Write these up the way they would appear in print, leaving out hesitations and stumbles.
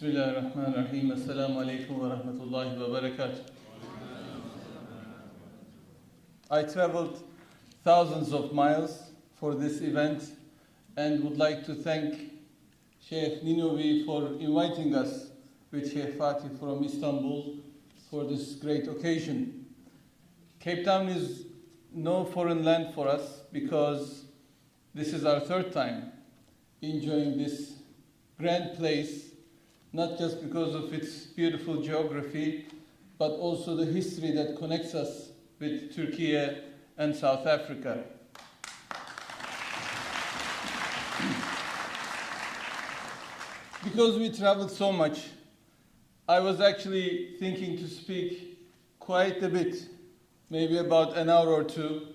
Bismillahirrahmanirrahim. Assalamu alaikum wa rahmatullahi wa barakatuh. I traveled thousands of miles for this event and would like to thank Shaykh Ninowy for inviting us with Shaykh Fatih from Istanbul for this great occasion. Cape Town is no foreign land for us because this is our third time enjoying this grand place, not just because of its beautiful geography, but also the history that connects us with Turkey and South Africa. Because we traveled so much, I was actually thinking to speak quite a bit, maybe about an hour or two.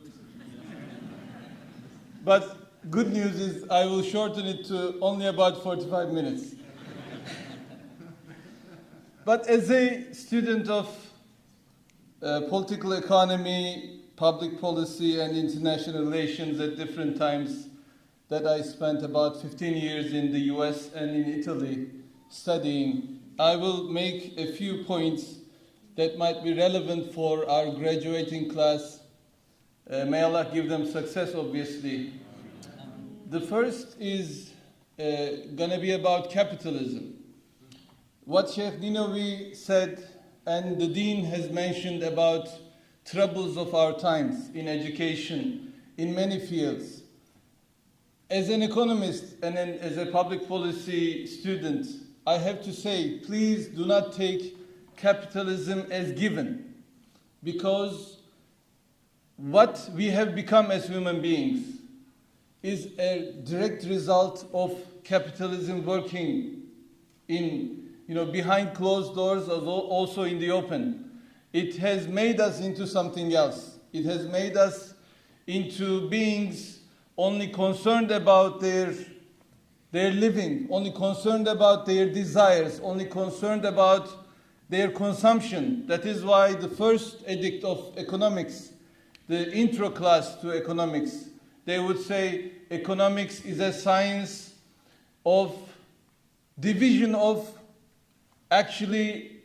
But good news is I will shorten it to only about 45 minutes. But as a student of political economy, public policy, and international relations at different times, that I spent about 15 years in the US and in Italy studying, I will make a few points that might be relevant for our graduating class. May Allah give them success, obviously. The first is going to be about capitalism. What Shaykh Ninowy said and the Dean has mentioned about troubles of our times in education, in many fields. As an economist and as a public policy student, I have to say, please do not take capitalism as given, because what we have become as human beings is a direct result of capitalism working behind closed doors, also in the open. It has made us into something else. It has made us into beings only concerned about their living, only concerned about their desires, only concerned about their consumption. That is why the first edict of economics, the intro class to economics, they would say economics is a science of division of actually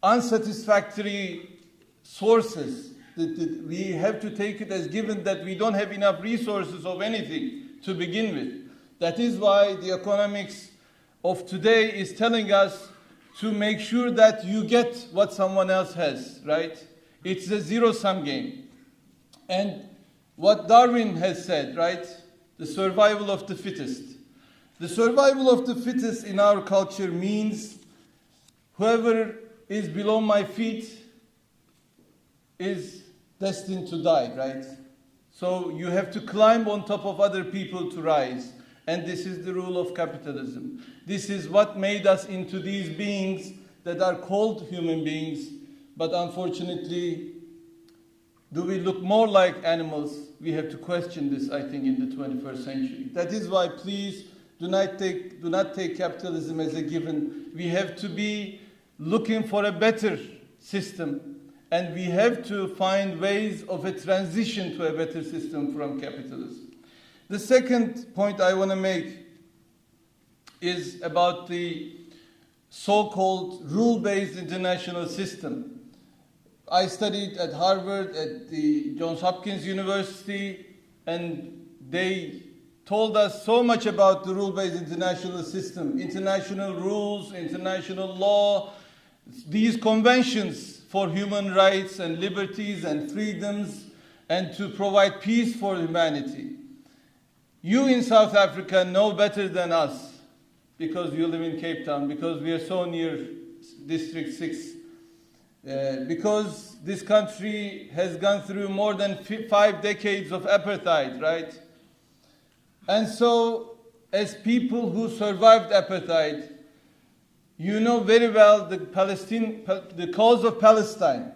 unsatisfactory sources. We have to take it as given that we don't have enough resources of anything to begin with. That is why the economics of today is telling us to make sure that you get what someone else has, right? It's a zero-sum game. And what Darwin has said, right? The survival of the fittest. The survival of the fittest in our culture means whoever is below my feet is destined to die, right? So you have to climb on top of other people to rise. And this is the rule of capitalism. This is what made us into these beings that are called human beings. But unfortunately, do we look more like animals? We have to question this, I think, in the 21st century. That is why, please, do not take capitalism as a given. We have to be looking for a better system, and we have to find ways of a transition to a better system from capitalism. The second point I want to make is about the so-called rule-based international system. I studied at Harvard, at the Johns Hopkins University, and they told us so much about the rule-based international system, international rules, international law, these conventions for human rights and liberties and freedoms, and to provide peace for humanity. You in South Africa know better than us, because you live in Cape Town, because we are so near District 6, because this country has gone through more than 5 decades of apartheid, right? And so, as people who survived apartheid, you know very well the cause of Palestine,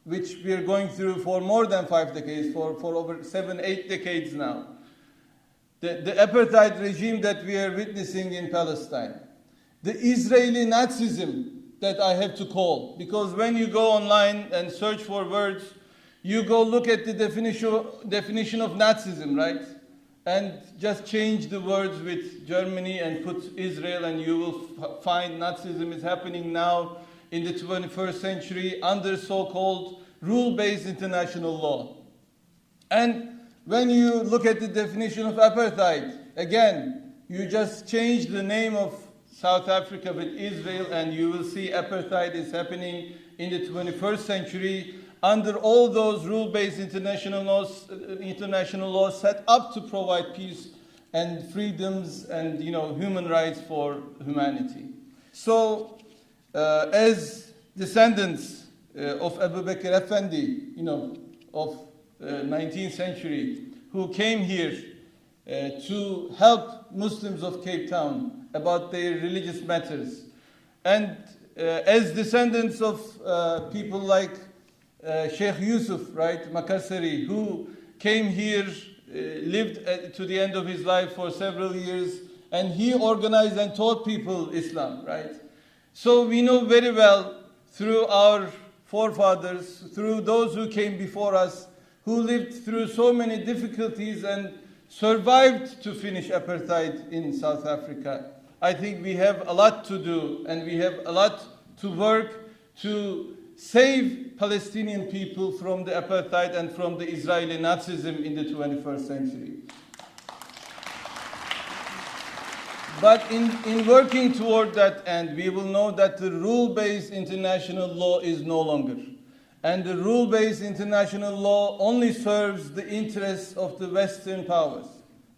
which we are going through for more than 5 decades, for over 7, 8 decades now. The apartheid regime that we are witnessing in Palestine. The Israeli Nazism that I have to call, because when you go online and search for words, you go look at the definition of Nazism, right? and just change the words with Germany and put Israel, and you will find Nazism is happening now in the 21st century under so-called rule-based international law. And when you look at the definition of apartheid, again, you just change the name of South Africa with Israel, and you will see apartheid is happening in the 21st century under all those rule-based international laws set up to provide peace and freedoms and human rights for humanity. So, as descendants of Abu Bakr Effendi, of 19th century, who came here to help Muslims of Cape Town about their religious matters, and as descendants of people like Shaykh Yusuf, right, Makassari, who came here, lived to the end of his life for several years, and he organized and taught people Islam, right? So we know very well through our forefathers, through those who came before us, who lived through so many difficulties and survived to finish apartheid in South Africa. I think we have a lot to do, and we have a lot to work to save Palestinian people from the apartheid and from the Israeli Nazism in the 21st century. But in working toward that end, we will know that the rule-based international law is no longer. And the rule-based international law only serves the interests of the Western powers.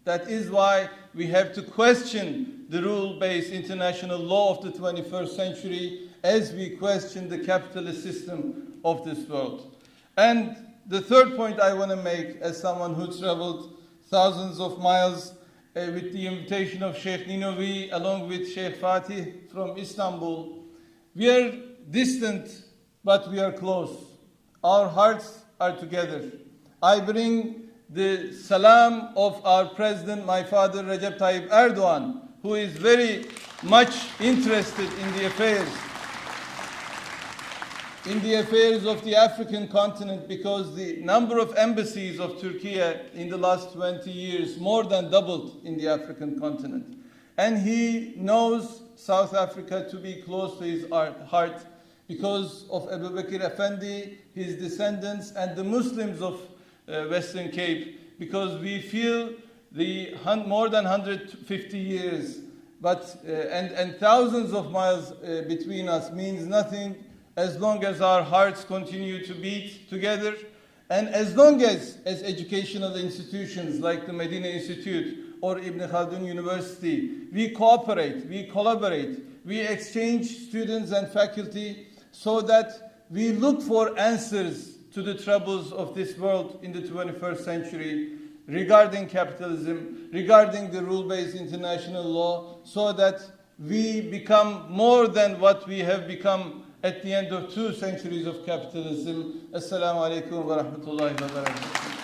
That is why we have to question the rule-based international law of the 21st century as we question the capitalist system of this world. And the third point I want to make, as someone who traveled thousands of miles with the invitation of Sheikh Ninowy, along with Sheikh Fatih from Istanbul, we are distant, but we are close. Our hearts are together. I bring the salam of our president, my father, Recep Tayyip Erdoğan, who is very much interested in the affairs of the African continent, because the number of embassies of Turkey in the last 20 years more than doubled in the African continent. And he knows South Africa to be close to his heart because of Abu Bakr Effendi, his descendants, and the Muslims of Western Cape, because we feel the more than 150 years and thousands of miles between us means nothing as long as our hearts continue to beat together, and as long as educational institutions like the Madina Institute or Ibn Khaldun University, we cooperate, we collaborate, we exchange students and faculty so that we look for answers to the troubles of this world in the 21st century regarding capitalism, regarding the rule-based international law, so that we become more than what we have become at the end of 2 centuries of capitalism. Assalamu alaikum wa rahmatullahi wa barakatuh.